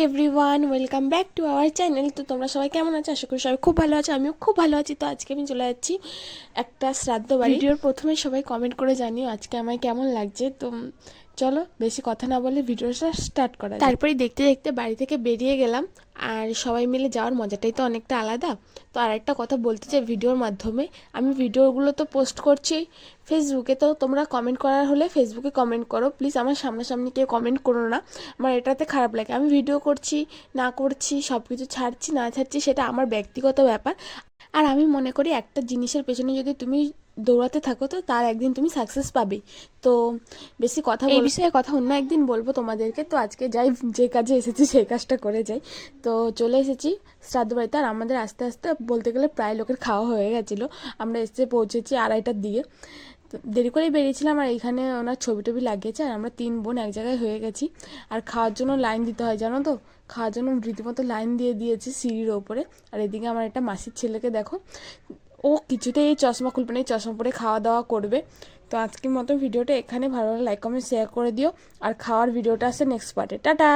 Everyone, welcome back to our channel. তো তোমরা সবাই কেমন আছো? আশা করি সবাই খুব ভালো আছো, আমিও খুব ভালো আছি। তো আজকে আমি চলে যাচ্ছি একটা শ্রাদ্ধ বাড়ি। ভিডিওর প্রথমে সবাই কমেন্ট করে জানিও আজকে আমায় কেমন লাগছে। তো চলো বেশি কথা না বলে ভিডিওটা স্টার্ট করা যাক। তারপরে দেখতে দেখতে বাড়ি থেকে বেরিয়ে গেলাম, আর সবাই মিলে যাওয়ার মজাটাই তো অনেকটা আলাদা। তো আর একটা কথা বলতে চাই, ভিডিওর মাধ্যমে আমি ভিডিওগুলো তো পোস্ট করছি ফেসবুকে, তো তোমরা কমেন্ট করার হলে ফেসবুকে কমেন্ট করো প্লিজ। আমার সামনাসামনি কেউ কমেন্ট করো না, আমার এটাতে খারাপ লাগে। আমি ভিডিও করছি না করছি, সব কিছু ছাড়ছি না ছাড়ছি, সেটা আমার ব্যক্তিগত ব্যাপার। আর আমি মনে করি একটা জিনিসের পেছনে যদি তুমি দৌড়াতে থাকো তো তার একদিন তুমি সাকসেস পাবে। তো বেশি কথা এই বিষয়ে কথা অন্য একদিন বলবো তোমাদেরকে। তো আজকে যাই, যে কাজে এসেছি সেই কাজটা করে যাই। তো চলে এসেছি শ্রাদ্ধ বাড়িতে, আর আমাদের আস্তে আস্তে বলতে গেলে প্রায় লোকের খাওয়া হয়ে গেছিলো। আমরা এসে পৌঁছেছি 2:30টার দিকে। তো দেরি করেই বেরিয়েছিলাম, আর এইখানে ওনার ছবি টবি লাগিয়েছে, আর আমরা 3 বোন এক জায়গায় হয়ে গেছি। আর খাওয়ার জন্য লাইন দিতে হয় জানো তো, খাওয়ার জন্য রীতিমতো লাইন দিয়ে দিয়েছে সিঁড়ির ওপরে। আর এদিকে আমার একটা মাসির ছেলেকে দেখো, ও কিছুতেই এই চশমা খুলবে না, এই চশমা পরে খাওয়া দাওয়া করবে। তো আজকের মতো ভিডিওটা এখানে, ভালো লাগলে লাইক কমেন্ট শেয়ার করে দিও, আর খাওয়ার ভিডিওটা আসছে নেক্সট পার্টে। টাটা।